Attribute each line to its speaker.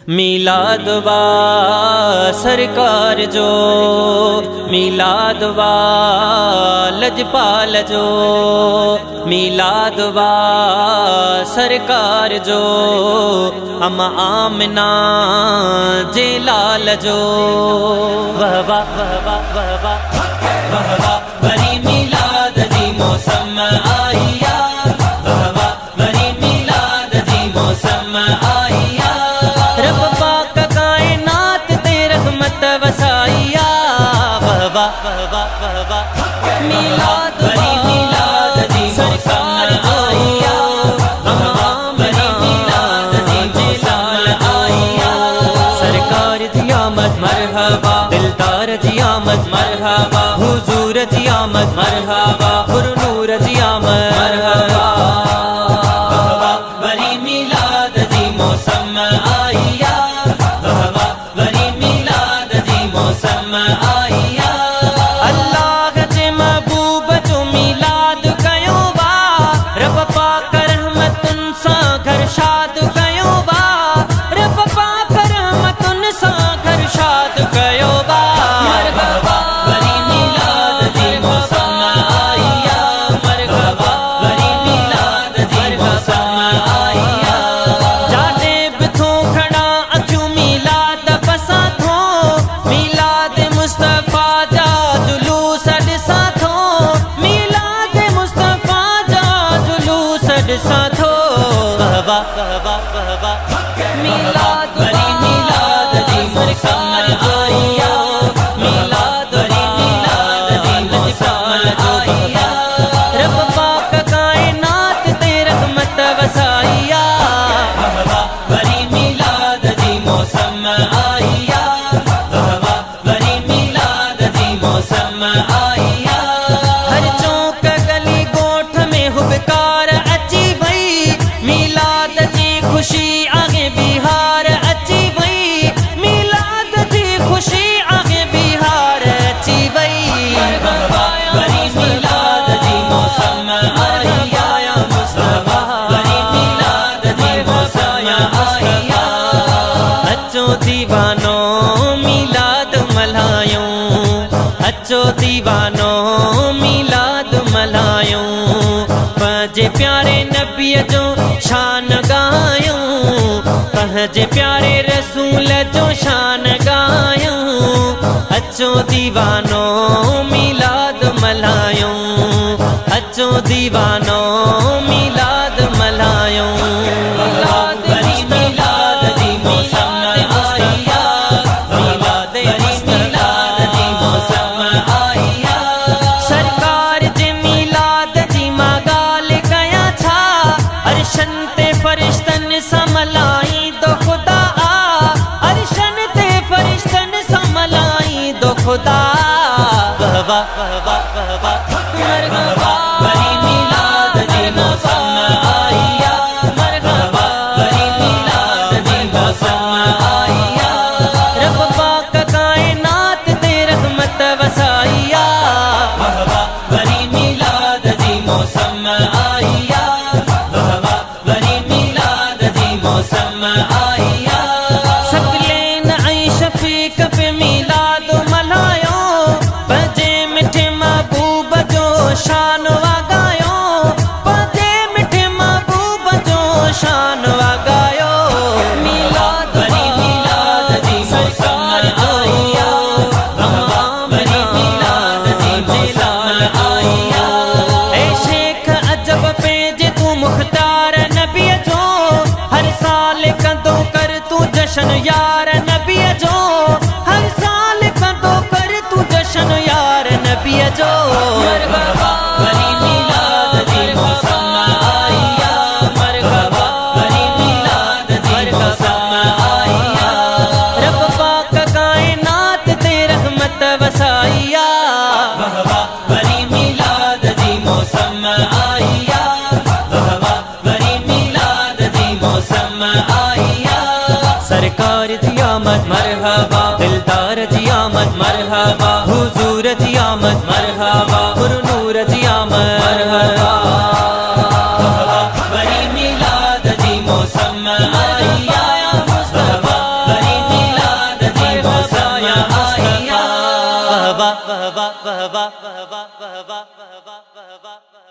Speaker 1: میلاد وا سرکار جو، میلاد وا لجپال جو، میلاد وا سرکار جو، اما آمنہ جلال جو، واہ واہ واہ واہ واہ واہ واہ واہ بری میلاد دی موسم آیا، واہ واہ بری میلاد دی موسم آیا، رب پاک کائنات تے رحمت وسائیا، واہ واہ واہ واہ واہ واہ میلاد بری میلاد دی موسم آیا، واہ واہ بری میلاد دی موسم آیا، سرکار دی آمد مرحبا، دلدار دی آمد مرحبا، حضور دی آمد مرحبا، پر نور دی آمد مرحبا، واہ واہ بری میلاد دی موسم آیا، واہ واہ بری میلاد دی موسم آیا، اللہ جے محبوب جو میلاد کیوں وا، رب پاک رحمتن سا گھر شاد کیوں وا، رب پاک رحمتن سا گھر شاد کیوں وا، مرحبا بری میلاد دی موسم آیا، مرحبا بری میلاد دی موسم آیا، جاتے بتھوں کھڑا اکھوں میلاد پسا تھوں، میلاد مصطفیٰ جا جلوس ڈسا تھوں، میلاد مصطفیٰ جا جلوس ڈسا تھوں، واہ واہ واہ واہ واہ واہ میلاد بری میلاد دی موسم آیا، میلاد بری میلاد دی موسم آیا، رب پاک کائنات تے رحمت وسائیا، واہ واہ بری میلاد دی موسم آیا، واہ واہ بری میلاد دی موسم آیا، ہر چوک گلی گوٹھ میں ہبکار اچی بھئی، میلاد جی خوشی آگے بہار اچی بھئی، میلاد جی خوشی آگے بہار اچی بھئی، مرحبا بری میلاد دی موسم آیا، مصطفیٰ بری میلاد دی موسم آیا، اچو دیوانوں میلاد ملائیوں، اچو دیوانوں میلاد ملائیوں، پنجے پیارے نبی جو شان گایوں، پنجے پیارے رسول جو شان گایوں، اچو دیوانوں میلاد ملائیوں، اچو دیوانوں میلاد ملائیوں، میلاد بری میلاد دی موسم آیا، میلاد بری میلاد دی موسم آیا، سرکار جے میلاد جی ماگال گیا تھا، عرشن تے فرشتن سملائی دو خدا آ، عرشن تے فرشتن سملائی دو خدا، واہ واہ واہ واہ واہ واہ مرحبا بری میلاد دی موسم آیا، مرحبا بری میلاد دی موسم آیا، رب پاک کائنات تے رحمت وسائیا، واہ واہ بری میلاد دی موسم آیا، واہ واہ بری میلاد دی موسم آیا، سکلین ای شفیق پہ میلاد ملائیوں، بجے مٹھے محبوب جو شان واگایوں، بجے مٹھے محبوب جو شان واگایوں، میلاد بری میلاد دی موسم آیا، واہ واہ بری میلاد دی موسم آیا، اے شیخ عجب پہ جے تو مختار نبی جو، ہر سال کدوں کر تو جشن یار نبی جو، ہر سال کدوں کر تو جشن یار نبی جو، مرحبا بری میلاد دی موسم آیا، مرحبا بری میلاد دی موسم آیا، رب پاک کائنات تے رحمت وسائیا، واہ واہ بری میلاد دی موسم آیا، واہ واہ بری میلاد دی موسم آیا، سرکار دی آمد مرحبا، دلدار دی آمد مرحبا، حضور دی آمد مرحبا، پر نور دی آمد مرحبا، واہ واہ بری میلاد دی موسم آیا، مصطفیٰ واہ واہ واہ واہ واہ واہ واہ واہ واہ واہ واہ واہ واہ